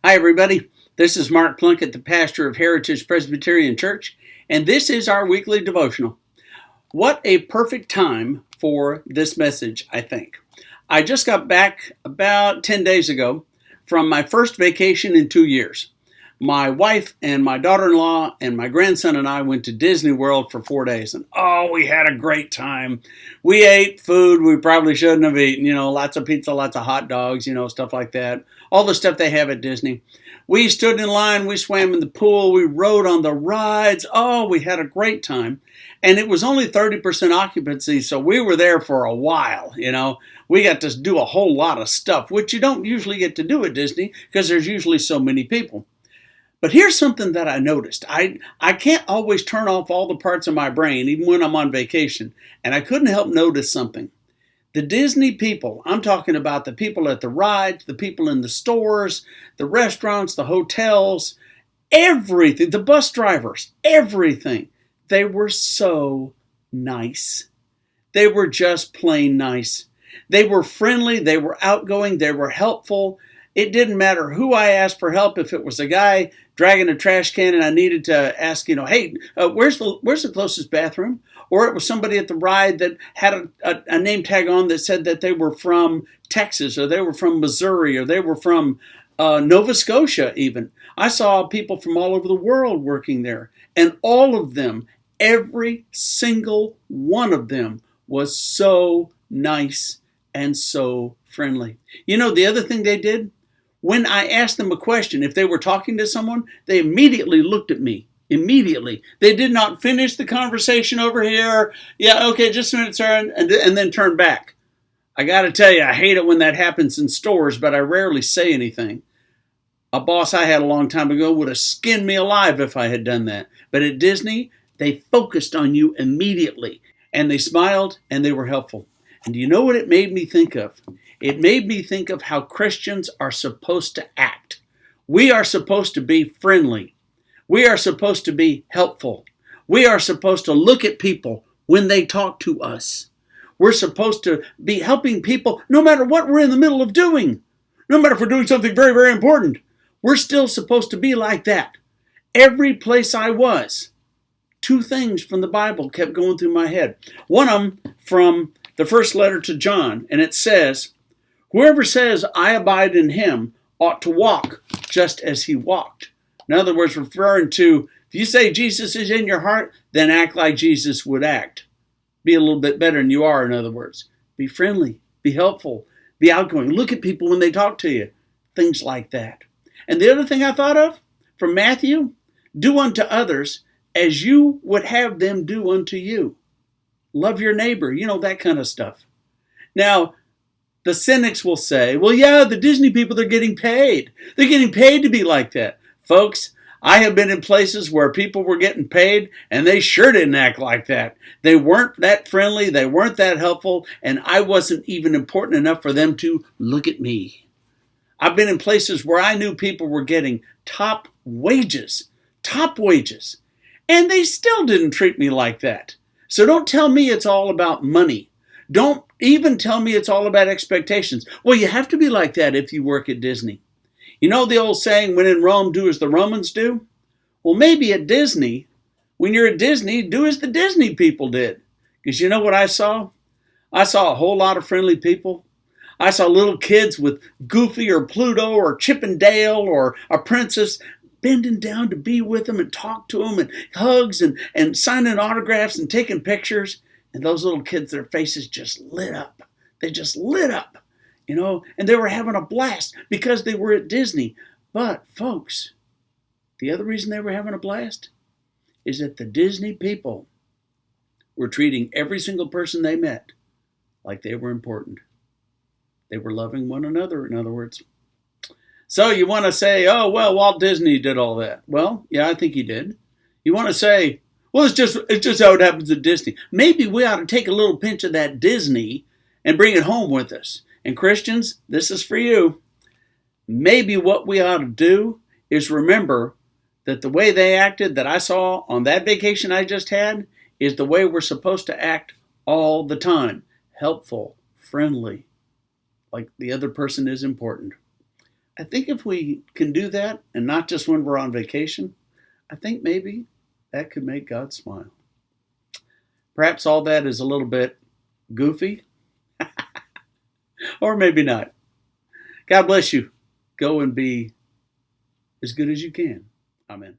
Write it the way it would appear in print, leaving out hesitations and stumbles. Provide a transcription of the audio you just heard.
Hi, everybody. This is Mark Plunkett, the pastor of Heritage Presbyterian Church, and this is our weekly devotional. What a perfect time for this message, I think. I just got back about 10 days ago from my first vacation in 2 years. My wife and my daughter-in-law and my grandson and I went to Disney World for 4 days, and we had a great time. We ate food we probably shouldn't have eaten, lots of pizza, lots of hot dogs, stuff like that. All the stuff they have at Disney. We stood in line, we swam in the pool, we rode on the rides. We had a great time. And it was only 30% occupancy, so we were there for a while, We got to do a whole lot of stuff, which you don't usually get to do at Disney because there's usually so many people. But here's something that I noticed. I can't always turn off all the parts of my brain, even when I'm on vacation, and I couldn't help notice something. The Disney people, I'm talking about the people at the rides, the people in the stores, the restaurants, the hotels, everything, the bus drivers, everything. They were so nice. They were just plain nice. They were friendly, they were outgoing, they were helpful. It didn't matter who I asked for help. If it was a guy dragging a trash can and I needed to ask, hey, where's the closest bathroom? Or it was somebody at the ride that had a name tag on that said that they were from Texas, or they were from Missouri, or they were from Nova Scotia even. I saw people from all over the world working there. And all of them, every single one of them, was so nice and so friendly. The other thing they did? When I asked them a question, if they were talking to someone, they immediately looked at me. Immediately. They did not finish the conversation over here. Yeah, okay, just a minute, sir, and then turn back. I got to tell you, I hate it when that happens in stores, but I rarely say anything. A boss I had a long time ago would have skinned me alive if I had done that. But at Disney, they focused on you immediately, and they smiled, and they were helpful. And do you know what it made me think of? It made me think of how Christians are supposed to act. We are supposed to be friendly. We are supposed to be helpful. We are supposed to look at people when they talk to us. We're supposed to be helping people no matter what we're in the middle of doing. No matter if we're doing something very, very important. We're still supposed to be like that. Every place I was, two things from the Bible kept going through my head. One of them from the first letter to John, and it says, whoever says, I abide in him, ought to walk just as he walked. In other words, referring to, if you say Jesus is in your heart, then act like Jesus would act. Be a little bit better than you are, in other words. Be friendly, be helpful, be outgoing. Look at people when they talk to you. Things like that. And the other thing I thought of from Matthew, do unto others as you would have them do unto you. Love your neighbor, that kind of stuff. Now, the cynics will say, well, yeah, the Disney people, they're getting paid. They're getting paid to be like that. Folks, I have been in places where people were getting paid, and they sure didn't act like that. They weren't that friendly, they weren't that helpful, and I wasn't even important enough for them to look at me. I've been in places where I knew people were getting top wages, and they still didn't treat me like that. So don't tell me it's all about money. Don't even tell me it's all about expectations. Well, you have to be like that if you work at Disney. You know the old saying, when in Rome, do as the Romans do? Well, maybe at Disney, when you're at Disney, do as the Disney people did. Because you know what I saw? I saw a whole lot of friendly people. I saw little kids with Goofy or Pluto or Chip and Dale or a princess bending down to be with them and talk to them, and hugs and signing autographs and taking pictures. And those little kids, their faces just lit up. They just lit up, and they were having a blast because they were at Disney. But folks, the other reason they were having a blast is that the Disney people were treating every single person they met like they were important. They were loving one another, in other words. So you want to say, oh, well, Walt Disney did all that. Well, yeah, I think he did. You want to say, well, it's just how it happens at Disney. Maybe we ought to take a little pinch of that Disney and bring it home with us. And Christians, this is for you. Maybe what we ought to do is remember that the way they acted that I saw on that vacation I just had is the way we're supposed to act all the time. Helpful, friendly, like the other person is important. I think if we can do that, and not just when we're on vacation, I think maybe that could make God smile. Perhaps all that is a little bit goofy, or maybe not. God bless you. Go and be as good as you can. Amen.